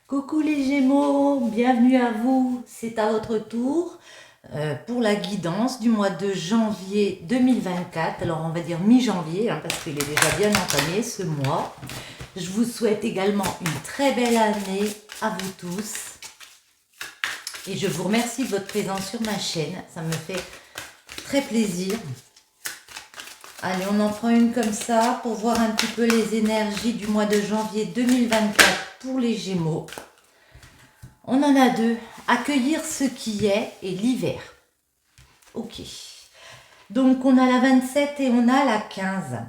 Coucou les Gémeaux, bienvenue à vous, c'est à votre tour pour la guidance du mois de janvier 2024. Alors on va dire mi-janvier parce qu'il est déjà bien entamé ce mois. Je vous souhaite également une très belle année à vous tous. Et je vous remercie de votre présence sur ma chaîne, ça me fait très plaisir. Allez, on en prend une comme ça pour voir un petit peu les énergies du mois de janvier 2024 pour les Gémeaux. On en a deux. Accueillir ce qui est et l'hiver. Ok. Donc, on a la 27 et on a la 15.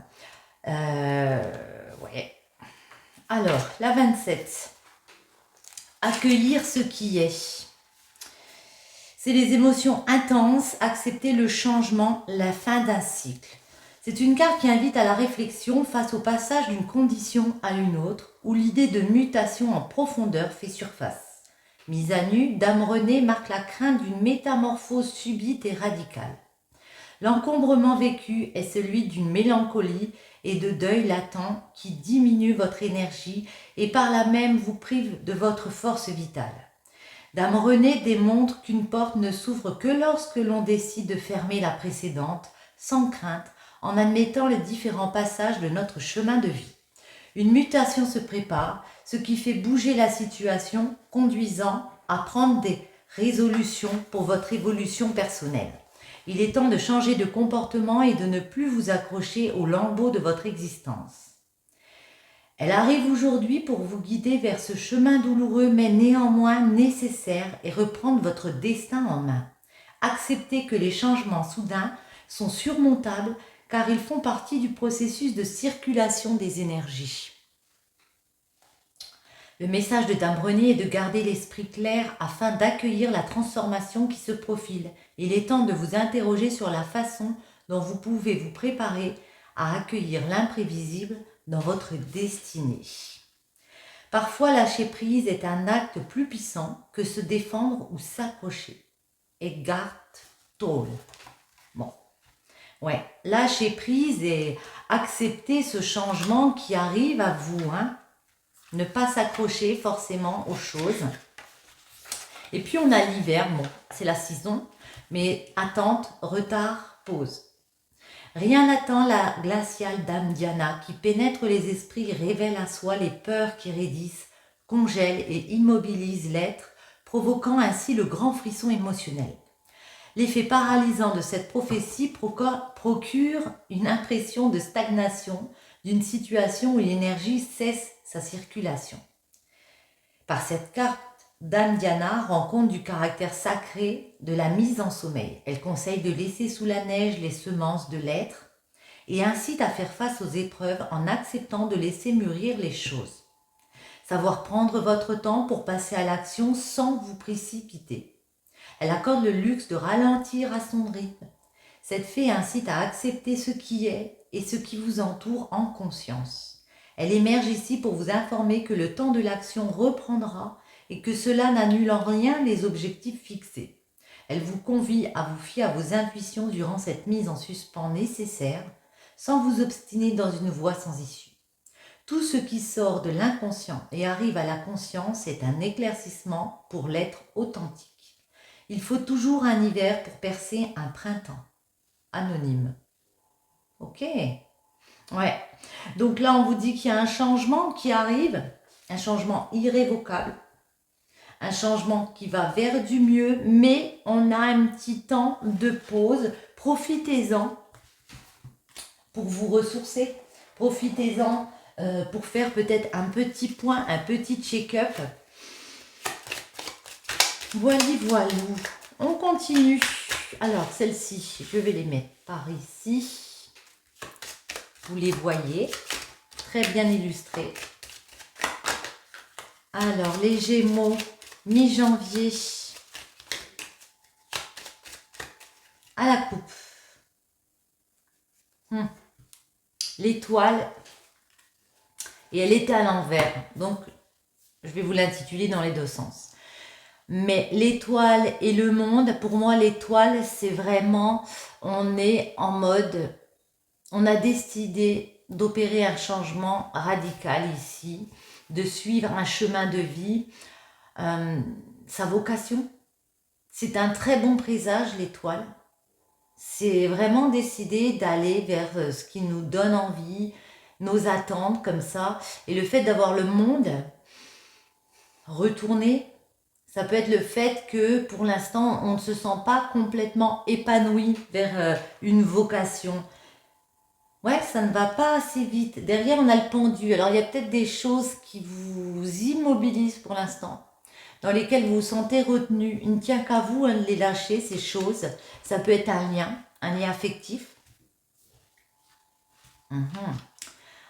Ouais. Alors, la 27. Accueillir ce qui est. C'est les émotions intenses, accepter le changement, la fin d'un cycle. C'est une carte qui invite à la réflexion face au passage d'une condition à une autre, où l'idée de mutation en profondeur fait surface. Mise à nu, Dame Renée marque la crainte d'une métamorphose subite et radicale. L'encombrement vécu est celui d'une mélancolie et de deuil latent qui diminue votre énergie et par là même vous prive de votre force vitale. Dame Renée démontre qu'une porte ne s'ouvre que lorsque l'on décide de fermer la précédente, sans crainte, en admettant les différents passages de notre chemin de vie. Une mutation se prépare, ce qui fait bouger la situation, conduisant à prendre des résolutions pour votre évolution personnelle. Il est temps de changer de comportement et de ne plus vous accrocher aux lambeaux de votre existence. Elle arrive aujourd'hui pour vous guider vers ce chemin douloureux mais néanmoins nécessaire et reprendre votre destin en main. Acceptez que les changements soudains sont surmontables car ils font partie du processus de circulation des énergies. Le message de Dame Renée est de garder l'esprit clair afin d'accueillir la transformation qui se profile. Il est temps de vous interroger sur la façon dont vous pouvez vous préparer à accueillir l'imprévisible dans votre destinée. Parfois, lâcher prise est un acte plus puissant que se défendre ou s'accrocher. Eckhart Tolle. Bon, ouais, lâcher prise et accepter ce changement qui arrive à vous, Ne pas s'accrocher forcément aux choses. Et puis on a l'hiver, bon, c'est la saison, mais attente, retard, pause. Rien n'attend la glaciale Dame Diana qui pénètre les esprits et révèle à soi les peurs qui raidissent, congèlent et immobilisent l'être, provoquant ainsi le grand frisson émotionnel. L'effet paralysant de cette prophétie procure une impression de stagnation d'une situation où l'énergie cesse sa circulation. Par cette carte, Dame Diana rend compte du caractère sacré de la mise en sommeil. Elle conseille de laisser sous la neige les semences de l'être et incite à faire face aux épreuves en acceptant de laisser mûrir les choses. Savoir prendre votre temps pour passer à l'action sans vous précipiter. Elle accorde le luxe de ralentir à son rythme. Cette fée incite à accepter ce qui est et ce qui vous entoure en conscience. Elle émerge ici pour vous informer que le temps de l'action reprendra et que cela n'annule en rien les objectifs fixés. Elle vous convie à vous fier à vos intuitions durant cette mise en suspens nécessaire, sans vous obstiner dans une voie sans issue. Tout ce qui sort de l'inconscient et arrive à la conscience est un éclaircissement pour l'être authentique. Il faut toujours un hiver pour percer un printemps. Anonyme. Ok. Ouais. Donc là, on vous dit qu'il y a un changement qui arrive, un changement irrévocable, un changement qui va vers du mieux, mais on a un petit temps de pause. Profitez-en pour vous ressourcer. Profitez-en pour faire peut-être un petit point, un petit check-up. Voilà. On continue. Alors, celle-ci, je vais les mettre par ici. Vous les voyez, très bien illustrés. Alors, les Gémeaux, mi-janvier, à la coupe. L'étoile, et elle était à l'envers, donc je vais vous l'intituler dans les deux sens. Mais l'étoile et le monde, pour moi, l'étoile, c'est vraiment, on est en mode... On a décidé d'opérer un changement radical ici, de suivre un chemin de vie, sa vocation. C'est un très bon présage, l'étoile. C'est vraiment décider d'aller vers ce qui nous donne envie, nos attentes comme ça. Et le fait d'avoir le monde retourné, ça peut être le fait que pour l'instant, on ne se sent pas complètement épanoui vers une vocation. Ouais, ça ne va pas assez vite. Derrière, on a le pendu. Alors, il y a peut-être des choses qui vous immobilisent pour l'instant, dans lesquelles vous vous sentez retenu. Il ne tient qu'à vous de les lâcher, ces choses. Ça peut être un lien affectif.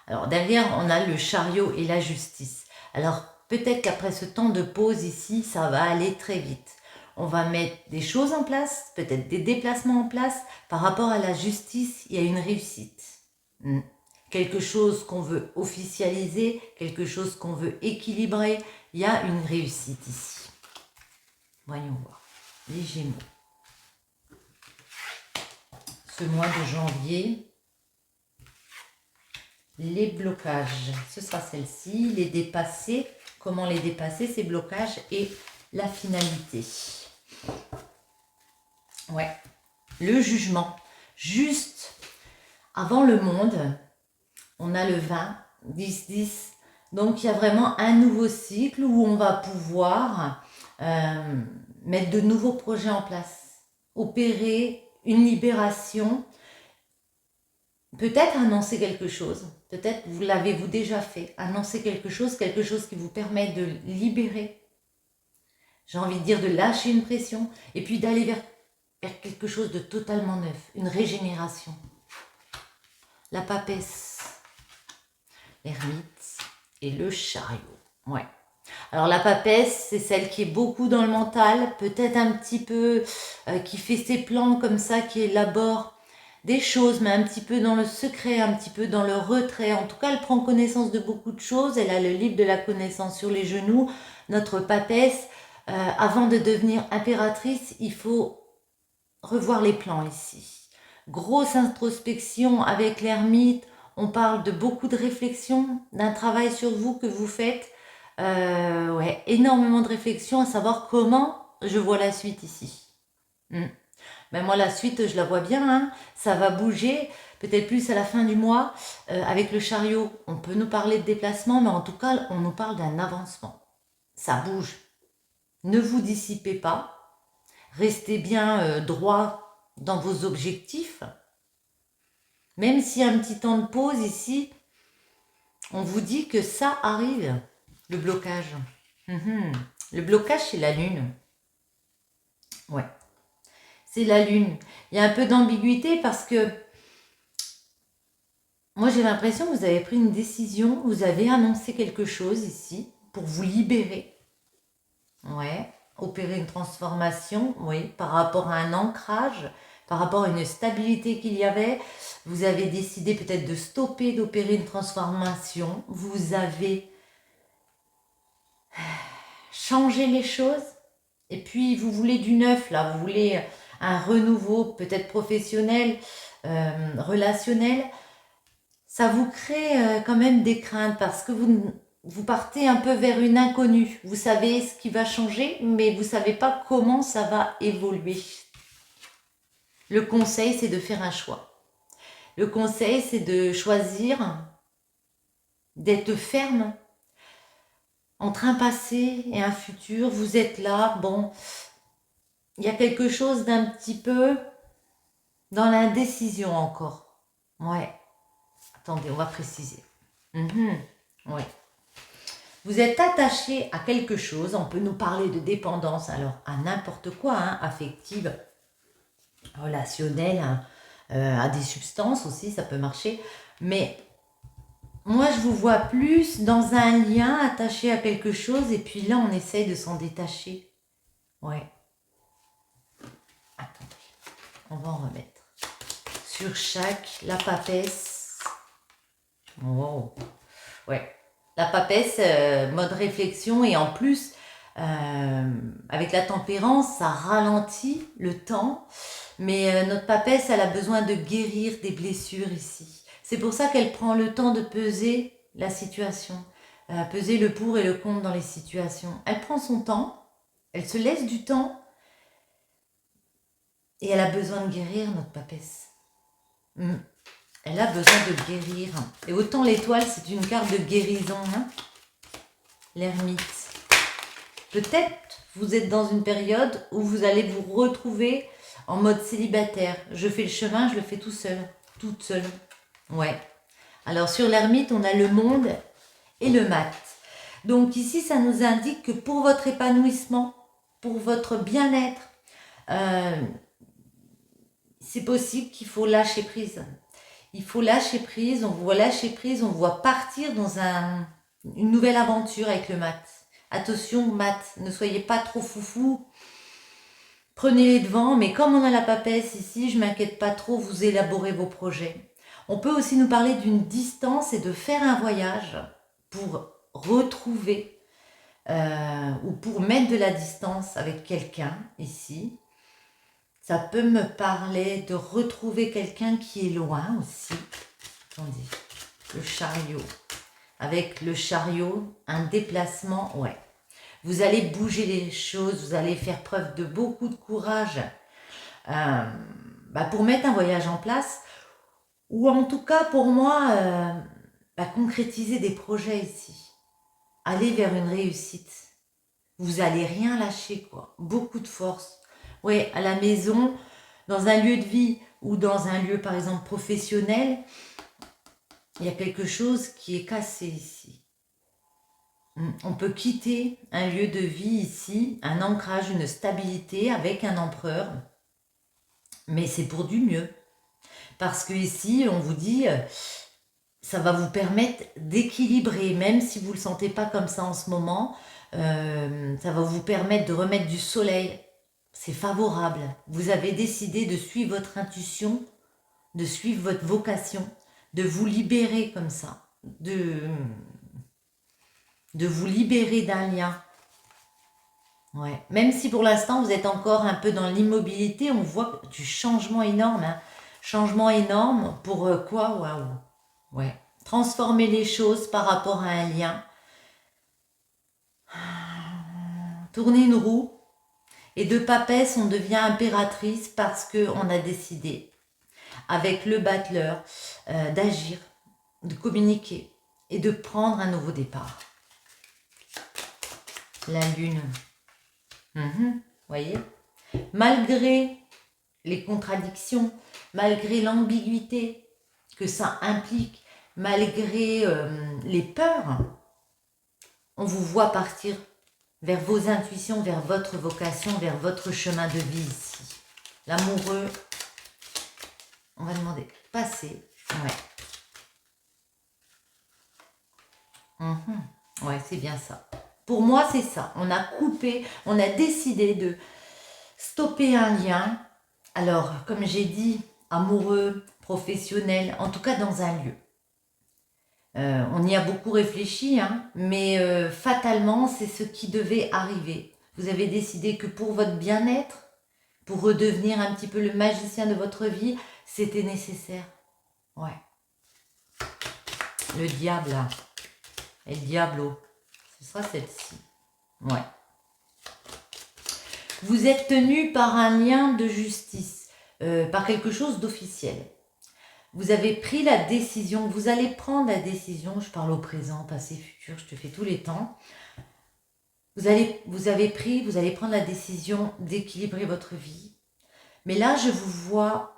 Alors, derrière, on a le chariot et la justice. Alors, peut-être qu'après ce temps de pause ici, ça va aller très vite. On va mettre des choses en place, peut-être des déplacements en place. Par rapport à la justice, il y a une réussite. Quelque chose qu'on veut officialiser, quelque chose qu'on veut équilibrer, il y a une réussite ici. Voyons voir. Les Gémeaux. Ce mois de janvier, les blocages, ce sera celle-ci, les dépasser, comment les dépasser, ces blocages et la finalité. Ouais, le jugement, juste avant le monde, on a le 20, 10, 10. Donc, il y a vraiment un nouveau cycle où on va pouvoir mettre de nouveaux projets en place, opérer une libération, peut-être annoncer quelque chose, peut-être vous l'avez-vous déjà fait, annoncer quelque chose qui vous permet de libérer, j'ai envie de dire de lâcher une pression, et puis d'aller vers quelque chose de totalement neuf, une régénération. La papesse, l'ermite et le chariot. Ouais. Alors la papesse, c'est celle qui est beaucoup dans le mental, peut-être un petit peu, qui fait ses plans comme ça, qui élabore des choses, mais un petit peu dans le secret, un petit peu dans le retrait. En tout cas, elle prend connaissance de beaucoup de choses. Elle a le livre de la connaissance sur les genoux. Notre papesse, avant de devenir impératrice, il faut revoir les plans ici. Grosse introspection avec l'ermite. On parle de beaucoup de réflexion, d'un travail sur vous que vous faites. Ouais, énormément de réflexion à savoir comment je vois la suite ici. Ben moi, la suite, je la vois bien. Hein. Ça va bouger, peut-être plus à la fin du mois. Avec le chariot, on peut nous parler de déplacement, mais en tout cas, on nous parle d'un avancement. Ça bouge. Ne vous dissipez pas. Restez bien droit dans vos objectifs. Même s'il y a un petit temps de pause ici, on vous dit que ça arrive, le blocage. Le blocage, c'est la lune. Ouais, c'est la lune. Il y a un peu d'ambiguïté parce que moi, j'ai l'impression que vous avez pris une décision, vous avez annoncé quelque chose ici pour vous libérer. Ouais, opérer une transformation, oui, par rapport à un ancrage, par rapport à une stabilité qu'il y avait. Vous avez décidé peut-être de stopper d'opérer une transformation. Vous avez changé les choses. Et puis, vous voulez du neuf, là. Vous voulez un renouveau, peut-être professionnel, relationnel. Ça vous crée quand même des craintes parce que vous partez un peu vers une inconnue. Vous savez ce qui va changer, mais vous ne savez pas comment ça va évoluer. Le conseil, c'est de faire un choix. Le conseil, c'est de choisir d'être ferme entre un passé et un futur. Vous êtes là, bon, il y a quelque chose d'un petit peu dans l'indécision encore. Ouais. Attendez, on va préciser. Ouais. Vous êtes attaché à quelque chose, on peut nous parler de dépendance, alors à n'importe quoi, hein, affective, relationnelle, hein, à des substances aussi, ça peut marcher. Mais moi, je vous vois plus dans un lien attaché à quelque chose et puis là, on essaye de s'en détacher. Ouais. Attendez, on va en remettre. Sur chaque, la papesse. Wow. Ouais. La papesse, mode réflexion et en plus, avec la tempérance, ça ralentit le temps. Mais notre papesse, elle a besoin de guérir des blessures ici. C'est pour ça qu'elle prend le temps de peser la situation. peser le pour et le contre dans les situations. Elle prend son temps, elle se laisse du temps et elle a besoin de guérir, notre papesse. Elle a besoin de guérir. Et autant l'étoile, c'est une carte de guérison. Hein, l'ermite. Peut-être vous êtes dans une période où vous allez vous retrouver en mode célibataire. Je fais le chemin, je le fais tout seul, toute seule. Ouais. Alors sur l'ermite, on a le monde et le mat. Donc ici, ça nous indique que pour votre épanouissement, pour votre bien-être, c'est possible qu'il faut lâcher prise. Il faut lâcher prise, on vous voit lâcher prise, on vous voit partir dans une nouvelle aventure avec le mat. Attention, mat, ne soyez pas trop foufou. Prenez les devants, mais comme on a la papesse ici, je ne m'inquiète pas trop, vous élaborez vos projets. On peut aussi nous parler d'une distance et de faire un voyage pour retrouver ou pour mettre de la distance avec quelqu'un ici. Ça peut me parler de retrouver quelqu'un qui est loin aussi. Attendez, le chariot. Avec le chariot, un déplacement, ouais. Vous allez bouger les choses, vous allez faire preuve de beaucoup de courage pour mettre un voyage en place. Ou en tout cas, pour moi, concrétiser des projets ici. Aller vers une réussite. Vous allez rien lâcher, quoi. Beaucoup de force. Oui, à la maison, dans un lieu de vie ou dans un lieu, par exemple, professionnel, il y a quelque chose qui est cassé ici. On peut quitter un lieu de vie ici, un ancrage, une stabilité avec un empereur, mais c'est pour du mieux. Parce que ici, on vous dit, ça va vous permettre d'équilibrer, même si vous ne le sentez pas comme ça en ce moment, ça va vous permettre de remettre du soleil. C'est favorable. Vous avez décidé de suivre votre intuition, de suivre votre vocation, de vous libérer comme ça, de vous libérer d'un lien. Ouais. Même si pour l'instant vous êtes encore un peu dans l'immobilité, on voit du changement énorme. Hein. Changement énorme pour quoi? Waouh. Ouais. Transformer les choses par rapport à un lien. Tourner une roue. Et de papesse, on devient impératrice parce qu'on a décidé, avec le battleur, d'agir, de communiquer et de prendre un nouveau départ. La lune. Voyez, malgré les contradictions, malgré l'ambiguïté que ça implique, malgré les peurs, on vous voit partir vers vos intuitions, vers votre vocation, vers votre chemin de vie ici. L'amoureux, on va demander, passer, ouais. Ouais, c'est bien ça. Pour moi, c'est ça. On a coupé, on a décidé de stopper un lien. Alors, comme j'ai dit, amoureux, professionnel, en tout cas dans un lieu. On y a beaucoup réfléchi, hein, mais fatalement, c'est ce qui devait arriver. Vous avez décidé que pour votre bien-être, pour redevenir un petit peu le magicien de votre vie, c'était nécessaire. Ouais. Le diable, là. Et le diablo. Ce sera celle-ci. Ouais. Vous êtes tenu par un lien de justice, par quelque chose d'officiel. Vous avez pris la décision, vous allez prendre la décision, je parle au présent, passé, futur, je te fais tous les temps. Vous allez prendre la décision d'équilibrer votre vie. Mais là, je vous vois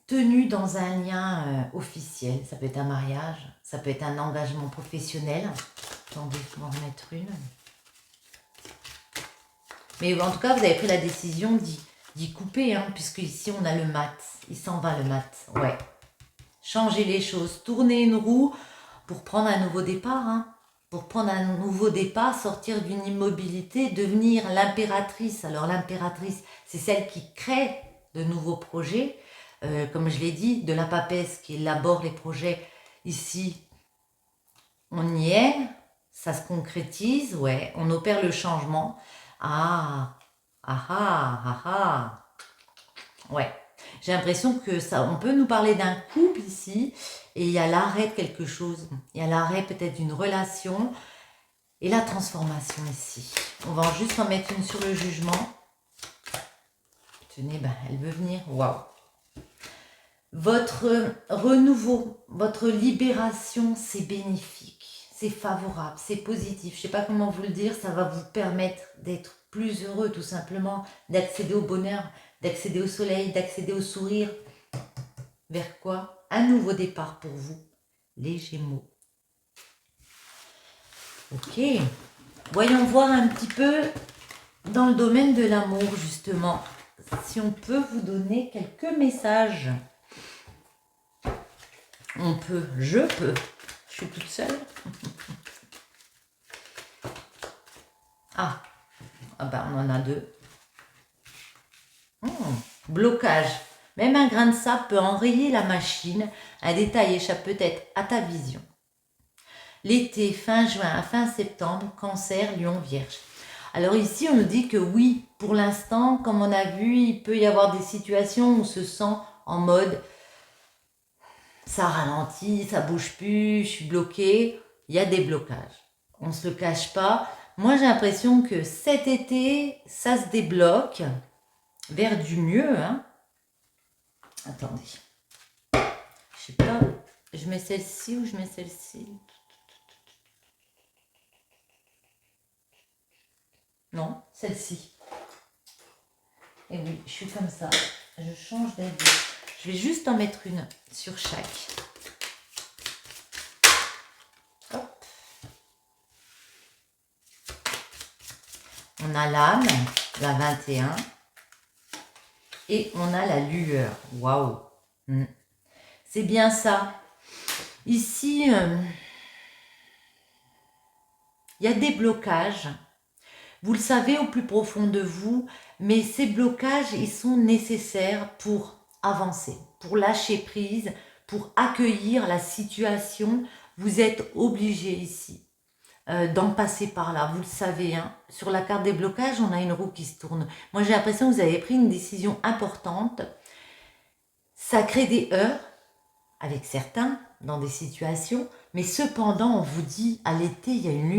tenu dans un lien officiel. Ça peut être un mariage, ça peut être un engagement professionnel. Attendez, je vais en remettre une. Mais en tout cas, vous avez pris la décision d'y couper, hein, puisque ici, on a le mat. Il s'en va, le mat. Ouais. Changer les choses. Tourner une roue pour prendre un nouveau départ. Hein. Pour prendre un nouveau départ, sortir d'une immobilité, devenir l'impératrice. Alors, l'impératrice, c'est celle qui crée de nouveaux projets. Comme je l'ai dit, de la papesse qui élabore les projets. Ici, on y est. Ça se concrétise. Ouais. On opère le changement. Ouais. J'ai l'impression que ça, on peut nous parler d'un couple ici, et il y a l'arrêt de quelque chose. Il y a l'arrêt peut-être d'une relation, et la transformation ici. On va juste en mettre une sur le jugement. Tenez, ben, elle veut venir. Waouh! Votre renouveau, votre libération, c'est bénéfique, c'est favorable, c'est positif. Je ne sais pas comment vous le dire, ça va vous permettre d'être plus heureux tout simplement, d'accéder au bonheur, d'accéder au soleil, d'accéder au sourire. Vers quoi? Un nouveau départ pour vous, les Gémeaux. Ok, voyons voir un petit peu dans le domaine de l'amour justement, si on peut vous donner quelques messages. On peut, je peux, je suis toute seule. Ah ben on en a deux. Blocage. Même un grain de sable peut enrayer la machine. Un détail échappe peut-être à ta vision. L'été, fin juin à fin septembre, Cancer, Lion, Vierge. Alors ici, on nous dit que oui, pour l'instant, comme on a vu, il peut y avoir des situations où on se sent en mode ça ralentit, ça bouge plus, je suis bloquée. Il y a des blocages. On ne se le cache pas. Moi, j'ai l'impression que cet été, ça se débloque vers du mieux. Hein. Attendez. Je sais pas. Je mets celle-ci ou je mets celle-ci? Non, celle-ci. Et oui, je suis comme ça. Je change d'avis. Je vais juste en mettre une sur chaque. Hop. On a l'âme, la 21. Et on a la lueur. Waouh. C'est bien ça. Ici, il y a des blocages. Vous le savez au plus profond de vous, mais ces blocages, ils sont nécessaires pour avancer, pour lâcher prise, pour accueillir la situation. Vous êtes obligé ici d'en passer par là, vous le savez. Hein. Sur la carte des blocages, on a une roue qui se tourne. Moi, j'ai l'impression que vous avez pris une décision importante. Ça crée des heurts avec certains dans des situations, mais cependant, on vous dit, à l'été, il y a une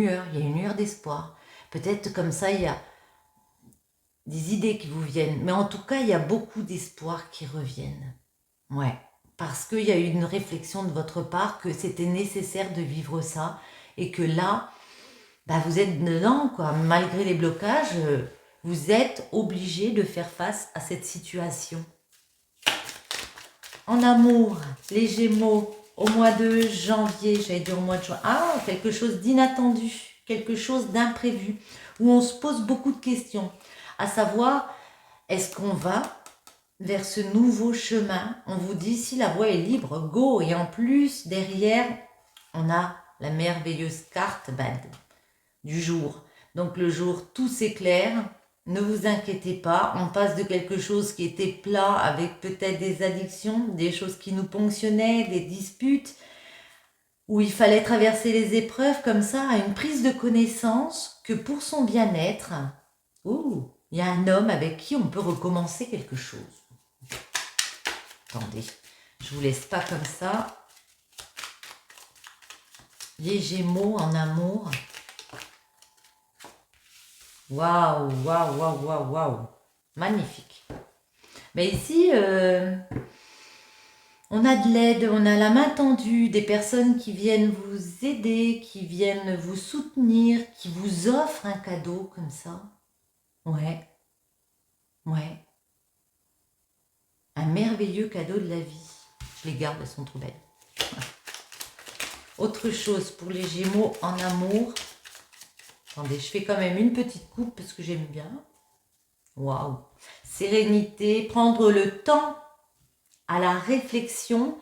lueur d'espoir. Peut-être comme ça, il y a des idées qui vous viennent. Mais en tout cas, il y a beaucoup d'espoir qui reviennent. Ouais, parce qu'il y a eu une réflexion de votre part que c'était nécessaire de vivre ça. Et que là, bah, vous êtes dedans, quoi. Malgré les blocages, vous êtes obligé de faire face à cette situation. En amour, les Gémeaux, au mois de janvier, j'allais dire au mois de juin. Ah, quelque chose d'inattendu. Quelque chose d'imprévu, où on se pose beaucoup de questions, à savoir, est-ce qu'on va vers ce nouveau chemin? On vous dit, si la voie est libre, go. Et en plus, derrière, on a la merveilleuse carte du jour. Donc le jour, tout s'éclaire, ne vous inquiétez pas, on passe de quelque chose qui était plat, avec peut-être des addictions, des choses qui nous ponctionnaient, des disputes, où il fallait traverser les épreuves comme ça, à une prise de connaissance que pour son bien-être, il y a un homme avec qui on peut recommencer quelque chose. Attendez, je vous laisse pas comme ça. Les Gémeaux en amour. Waouh, waouh, waouh, waouh, waouh. Magnifique. Mais ici... on a de l'aide, on a la main tendue, des personnes qui viennent vous aider, qui viennent vous soutenir, qui vous offrent un cadeau comme ça. Ouais, ouais. Un merveilleux cadeau de la vie. Je les garde, elles sont trop belles. Autre chose pour les Gémeaux en amour. Attendez, je fais quand même une petite coupe parce que j'aime bien. Waouh. Sérénité, prendre le temps à la réflexion,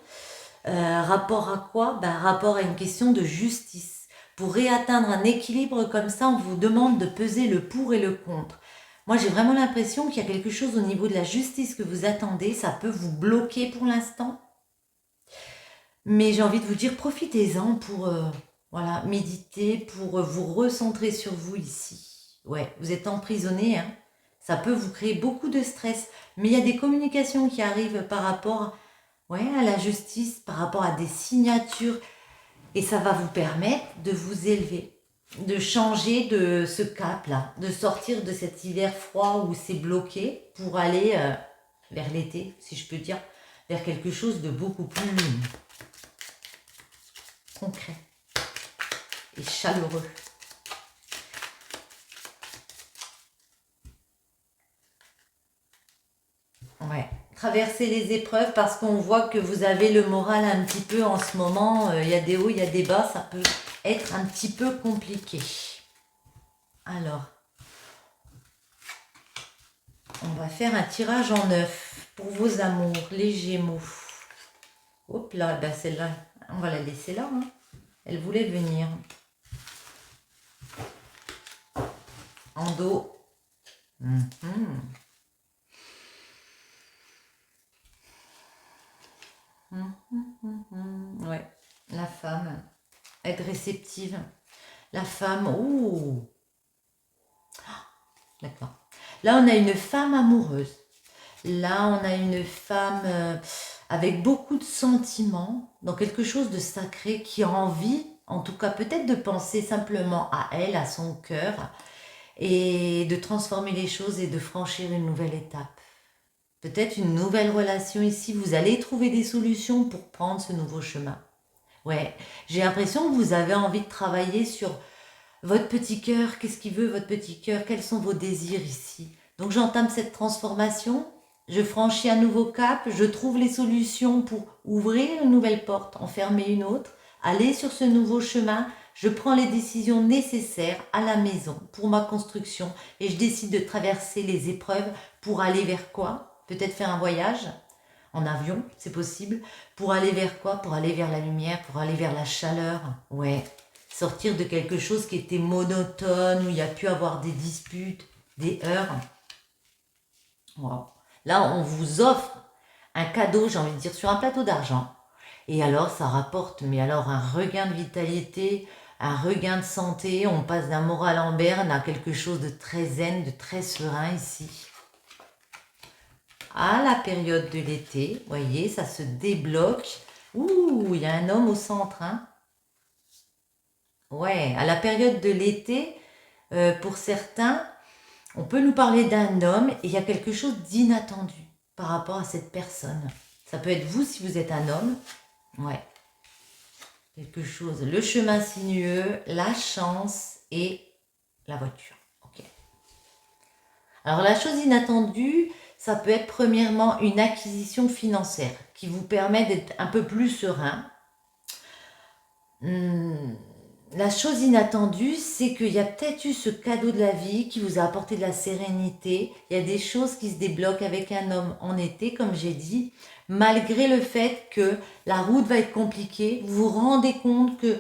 rapport à quoi? Rapport à une question de justice. Pour réatteindre un équilibre comme ça, on vous demande de peser le pour et le contre. Moi, j'ai vraiment l'impression qu'il y a quelque chose au niveau de la justice que vous attendez. Ça peut vous bloquer pour l'instant. Mais j'ai envie de vous dire, profitez-en pour méditer, pour vous recentrer sur vous ici. Ouais, vous êtes emprisonné, hein. Ça peut vous créer beaucoup de stress. Mais il y a des communications qui arrivent par rapport à la justice, par rapport à des signatures. Et ça va vous permettre de vous élever, de changer de ce cap-là, de sortir de cet hiver froid où c'est bloqué pour aller vers l'été, si je peux dire, vers quelque chose de beaucoup plus concret et chaleureux. Ouais, traverser les épreuves parce qu'on voit que vous avez le moral un petit peu en ce moment. Il y a des hauts, il y a des bas, ça peut être un petit peu compliqué. Alors, on va faire un tirage en 9 pour vos amours, les Gémeaux. Hop là, ben celle-là, on va la laisser là. Hein. Elle voulait venir. En dos. Ouais, la femme. Être réceptive. La femme, ouh. D'accord. Là, on a une femme amoureuse. Là, on a une femme avec beaucoup de sentiments, dans quelque chose de sacré, qui a envie, en tout cas peut-être de penser simplement à elle, à son cœur, et de transformer les choses et de franchir une nouvelle étape. Peut-être une nouvelle relation ici. Vous allez trouver des solutions pour prendre ce nouveau chemin. Ouais, j'ai l'impression que vous avez envie de travailler sur votre petit cœur. Qu'est-ce qu'il veut votre petit cœur? Quels sont vos désirs ici? Donc j'entame cette transformation. Je franchis un nouveau cap. Je trouve les solutions pour ouvrir une nouvelle porte, en fermer une autre, aller sur ce nouveau chemin. Je prends les décisions nécessaires à la maison pour ma construction et je décide de traverser les épreuves pour aller vers quoi? Peut-être faire un voyage en avion, c'est possible. Pour aller vers quoi? Pour aller vers la lumière, pour aller vers la chaleur. Ouais, sortir de quelque chose qui était monotone, où il y a pu avoir des disputes, des heurts. Wow. Là, on vous offre un cadeau, j'ai envie de dire, sur un plateau d'argent. Et alors, ça rapporte, mais alors un regain de vitalité, un regain de santé. On passe d'un moral en berne à quelque chose de très zen, de très serein ici. À la période de l'été, voyez, ça se débloque. Ouh, il y a un homme au centre. Hein. Ouais, à la période de l'été, pour certains, on peut nous parler d'un homme et il y a quelque chose d'inattendu par rapport à cette personne. Ça peut être vous si vous êtes un homme. Ouais. Quelque chose. Le chemin sinueux, la chance et la voiture. Ok. Alors la chose inattendue, ça peut être premièrement une acquisition financière qui vous permet d'être un peu plus serein. La chose inattendue, c'est qu'il y a peut-être eu ce cadeau de la vie qui vous a apporté de la sérénité. Il y a des choses qui se débloquent avec un homme en été, comme j'ai dit, malgré le fait que la route va être compliquée. Vous vous rendez compte que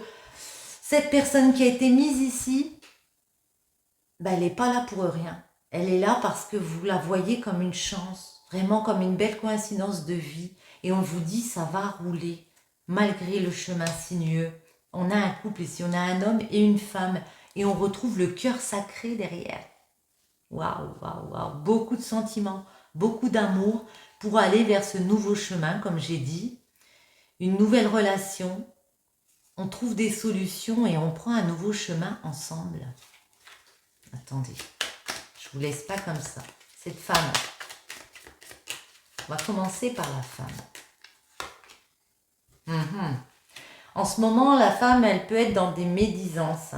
cette personne qui a été mise ici, elle n'est pas là pour rien. Elle est là parce que vous la voyez comme une chance, vraiment comme une belle coïncidence de vie. Et on vous dit, ça va rouler, malgré le chemin sinueux. On a un couple ici, on a un homme et une femme. Et on retrouve le cœur sacré derrière. Waouh, waouh, waouh. Beaucoup de sentiments, beaucoup d'amour pour aller vers ce nouveau chemin, comme j'ai dit. Une nouvelle relation. On trouve des solutions et on prend un nouveau chemin ensemble. Attendez, je vous laisse pas comme ça. Cette femme, on va commencer par la femme. En ce moment, la femme, elle peut être dans des médisances.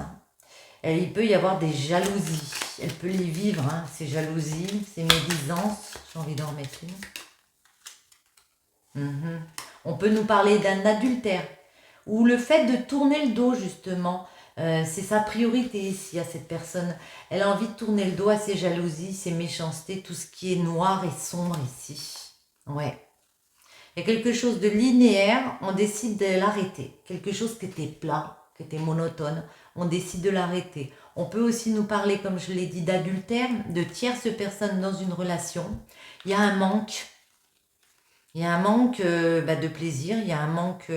Il peut y avoir des jalousies. Elle peut les vivre, ces jalousies, ces médisances. J'ai envie d'en remettre une. On peut nous parler d'un adultère. Ou le fait de tourner le dos, justement. C'est sa priorité ici à cette personne. Elle a envie de tourner le dos à ses jalousies, ses méchancetés, tout ce qui est noir et sombre ici. Ouais. Il y a quelque chose de linéaire, on décide de l'arrêter. Quelque chose qui était plat, qui était monotone, on décide de l'arrêter. On peut aussi nous parler, comme je l'ai dit, d'adultère, de tierces personnes dans une relation. Il y a un manque. Il y a un manque de plaisir, il y a un manque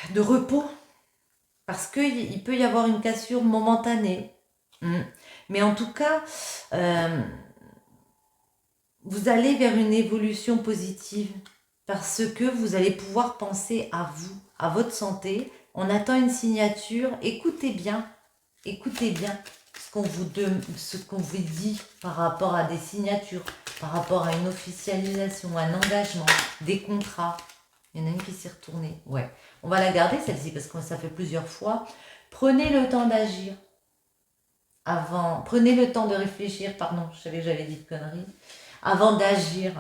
de repos. Parce qu'il peut y avoir une cassure momentanée. Mm. Mais en tout cas, euh, vous allez vers une évolution positive parce que vous allez pouvoir penser à vous, à votre santé. On attend une signature. Écoutez bien ce qu'on vous dit par rapport à des signatures, par rapport à une officialisation, un engagement, des contrats. Il y en a une qui s'est retournée. Ouais. On va la garder celle-ci parce que ça fait plusieurs fois. Prenez le temps d'agir avant. Prenez le temps de réfléchir. Pardon, je savais que j'avais dit de conneries. Avant d'agir.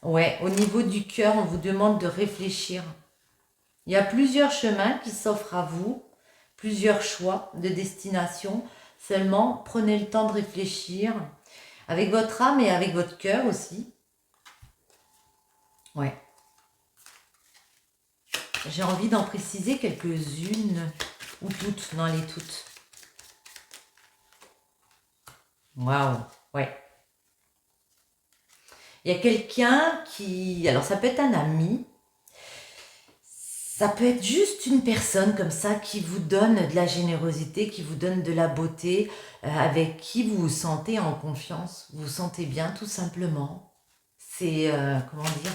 Ouais, au niveau du cœur, on vous demande de réfléchir. Il y a plusieurs chemins qui s'offrent à vous, plusieurs choix de destination. Seulement, prenez le temps de réfléchir avec votre âme et avec votre cœur aussi. Ouais. J'ai envie d'en préciser quelques-unes ou toutes, non les toutes. Waouh, ouais. Il y a quelqu'un qui... Alors ça peut être un ami, ça peut être juste une personne comme ça qui vous donne de la générosité, qui vous donne de la beauté, avec qui vous vous sentez en confiance, vous vous sentez bien tout simplement. C'est, comment dire,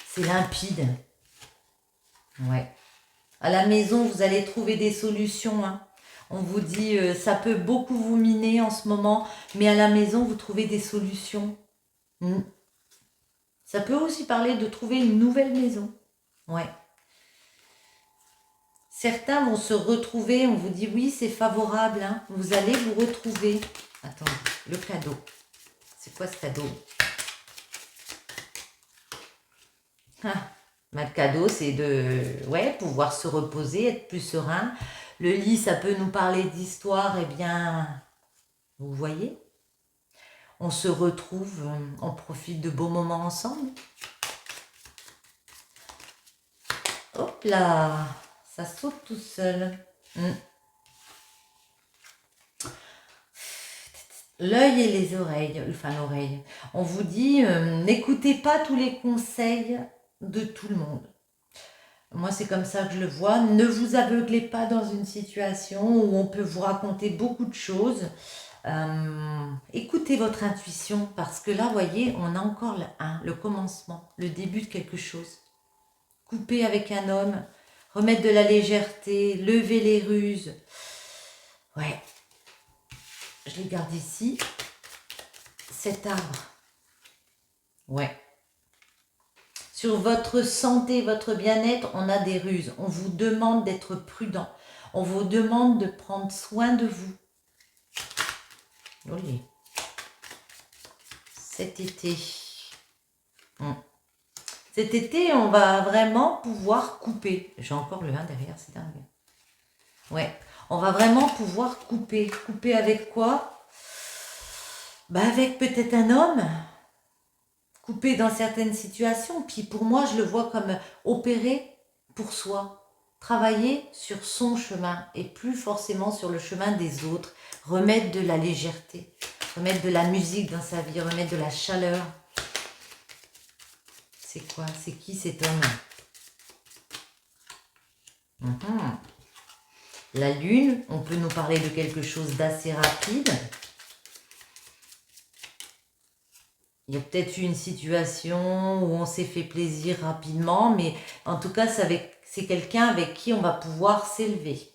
c'est limpide. Ouais. À la maison, vous allez trouver des solutions, hein. On vous dit, ça peut beaucoup vous miner en ce moment, mais à la maison, vous trouvez des solutions. Mm. Ça peut aussi parler de trouver une nouvelle maison. Ouais. Certains vont se retrouver, on vous dit oui, c'est favorable, hein. Vous allez vous retrouver. Attends, le cadeau. C'est quoi ce cadeau? Ah, le cadeau, c'est de pouvoir se reposer, être plus serein. Le lit, ça peut nous parler d'histoire, eh bien, vous voyez, on se retrouve, on profite de beaux moments ensemble. Hop là, ça saute tout seul. L'œil et les oreilles, enfin l'oreille. On vous dit, n'écoutez pas tous les conseils de tout le monde. Moi, c'est comme ça que je le vois. Ne vous aveuglez pas dans une situation où on peut vous raconter beaucoup de choses. Écoutez votre intuition parce que là, voyez, on a encore le commencement, le début de quelque chose. Couper avec un homme, remettre de la légèreté, lever les ruses. Ouais. Je les garde ici. Cet arbre. Ouais. Sur votre santé, votre bien-être, on a des ruses. On vous demande d'être prudent. On vous demande de prendre soin de vous. Oui. Cet été. Cet été, on va vraiment pouvoir couper. J'ai encore le 1 derrière, c'est dingue. Ouais. On va vraiment pouvoir couper. Couper avec quoi? Avec peut-être un homme. Couper dans certaines situations. Puis pour moi, je le vois comme opérer pour soi. Travailler sur son chemin et plus forcément sur le chemin des autres. Remettre de la légèreté. Remettre de la musique dans sa vie. Remettre de la chaleur. C'est quoi? C'est qui cet homme? La lune, on peut nous parler de quelque chose d'assez rapide. Il y a peut-être eu une situation où on s'est fait plaisir rapidement, mais en tout cas, c'est quelqu'un avec qui on va pouvoir s'élever.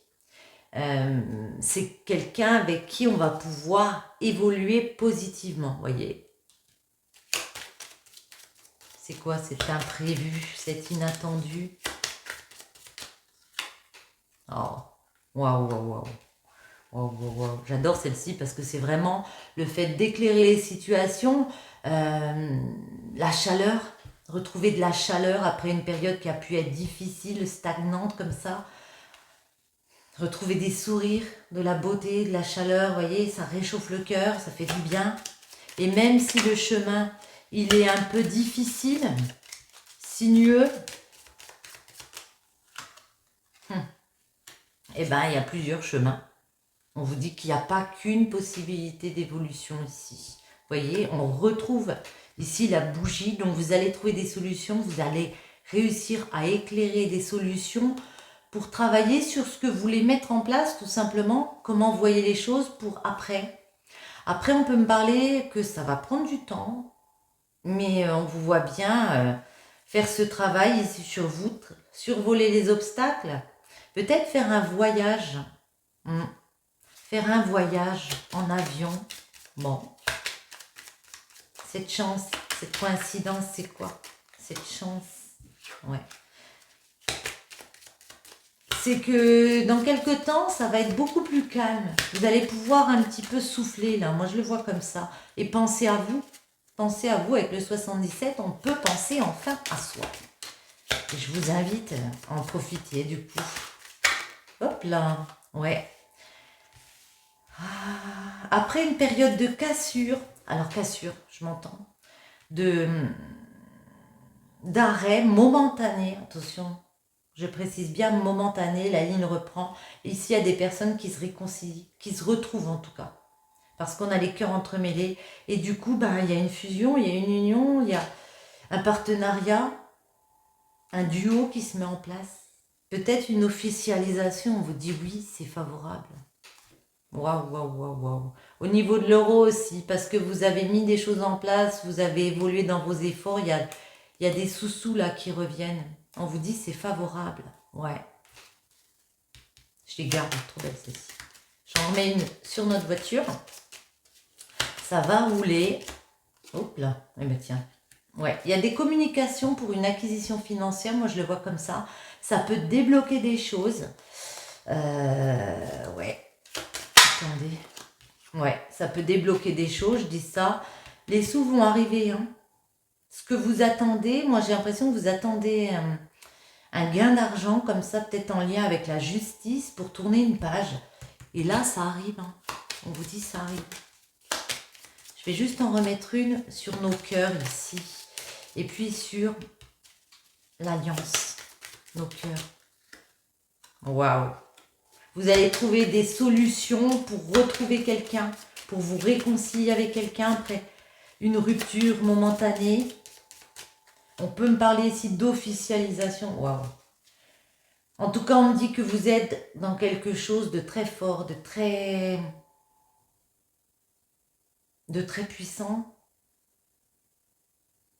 C'est quelqu'un avec qui on va pouvoir évoluer positivement, voyez. C'est quoi cet imprévu, cet inattendu? Oh, waouh, waouh, waouh. Wow, wow, wow. J'adore celle-ci parce que c'est vraiment le fait d'éclairer les situations, la chaleur, retrouver de la chaleur après une période qui a pu être difficile, stagnante comme ça, retrouver des sourires, de la beauté, de la chaleur, vous voyez, ça réchauffe le cœur, ça fait du bien. Et même si le chemin, il est un peu difficile, sinueux, eh ben, il y a plusieurs chemins. On vous dit qu'il n'y a pas qu'une possibilité d'évolution ici. Vous voyez, on retrouve ici la bougie, donc vous allez trouver des solutions, vous allez réussir à éclairer des solutions pour travailler sur ce que vous voulez mettre en place, tout simplement, comment vous voyez les choses pour après. Après, on peut me parler que ça va prendre du temps, mais on vous voit bien faire ce travail ici sur vous, survoler les obstacles, peut-être faire un voyage. Hmm. Faire un voyage en avion. Bon. Cette chance, cette coïncidence, c'est quoi? Cette chance, ouais. C'est que dans quelques temps, ça va être beaucoup plus calme. Vous allez pouvoir un petit peu souffler, là. Moi, je le vois comme ça. Et pensez à vous. Pensez à vous. Avec le 77, on peut penser enfin à soi. Et je vous invite à en profiter, du coup. Hop là. Ouais. Après une période de cassure, alors cassure, je m'entends, d'arrêt momentané, attention, je précise bien momentané, la ligne reprend. Ici, il y a des personnes qui se réconcilient, qui se retrouvent en tout cas, parce qu'on a les cœurs entremêlés, et du coup, il y a une fusion, il y a une union, il y a un partenariat, un duo qui se met en place, peut-être une officialisation, on vous dit oui, c'est favorable. Waouh, waouh, waouh, waouh. Au niveau de l'euro aussi, parce que vous avez mis des choses en place, vous avez évolué dans vos efforts, il y a des sous-sous là qui reviennent. On vous dit c'est favorable. Ouais. Je les garde, trop belle celle-ci. J'en remets une sur notre voiture. Ça va rouler. Hop là. Eh bien tiens. Ouais, il y a des communications pour une acquisition financière, moi je le vois comme ça. Ça peut débloquer des choses. Ouais. Attendez. Ouais, ça peut débloquer des choses, je dis ça. Les sous vont arriver. Hein. Ce que vous attendez, moi j'ai l'impression que vous attendez un gain d'argent comme ça, peut-être en lien avec la justice pour tourner une page. Et là, ça arrive. Hein. On vous dit ça arrive. Je vais juste en remettre une sur nos cœurs ici. Et puis sur l'alliance, nos cœurs. Waouh! Vous allez trouver des solutions pour retrouver quelqu'un, pour vous réconcilier avec quelqu'un après une rupture momentanée. On peut me parler ici d'officialisation. Waouh! En tout cas, on me dit que vous êtes dans quelque chose de très fort, de très puissant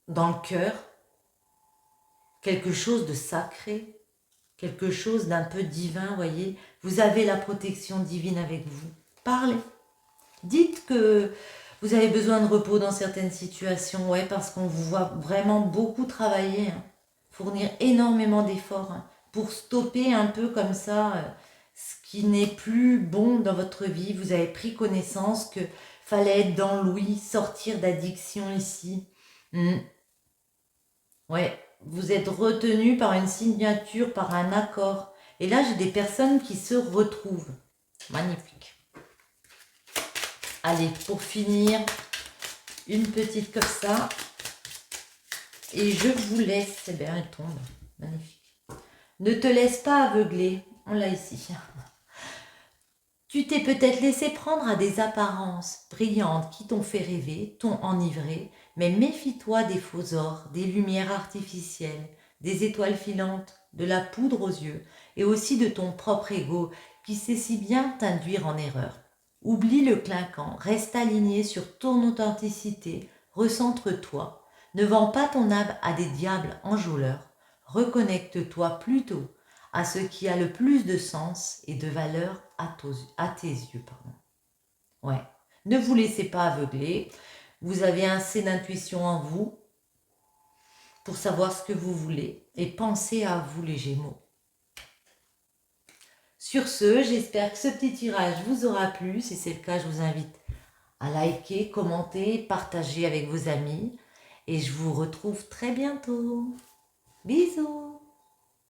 dans le cœur. Quelque chose de sacré. Quelque chose d'un peu divin, voyez. Vous avez la protection divine avec vous. Parlez. Dites que vous avez besoin de repos dans certaines situations, ouais, parce qu'on vous voit vraiment beaucoup travailler, hein, fournir énormément d'efforts hein, pour stopper un peu comme ça ce qui n'est plus bon dans votre vie. Vous avez pris connaissance que fallait être dans l'ouïe, sortir d'addiction ici. Ouais, vous êtes retenu par une signature, par un accord. Et là, j'ai des personnes qui se retrouvent. Magnifique. Allez, pour finir, une petite comme ça. Et je vous laisse. Eh bien, elle tombe. Magnifique. Ne te laisse pas aveugler. On l'a ici. Tu t'es peut-être laissé prendre à des apparences brillantes qui t'ont fait rêver, t'ont enivré, mais méfie-toi des faux ors, des lumières artificielles, des étoiles filantes, de la poudre aux yeux, et aussi de ton propre ego qui sait si bien t'induire en erreur. Oublie le clinquant, reste aligné sur ton authenticité, recentre-toi, ne vends pas ton âme à des diables enjôleurs, reconnecte-toi plutôt à ce qui a le plus de sens et de valeur à tes yeux. Ouais. Ne vous laissez pas aveugler. Vous avez assez d'intuition en vous pour savoir ce que vous voulez. Et pensez à vous les Gémeaux. Sur ce, j'espère que ce petit tirage vous aura plu. Si c'est le cas, je vous invite à liker, commenter, partager avec vos amis. Et je vous retrouve très bientôt. Bisous!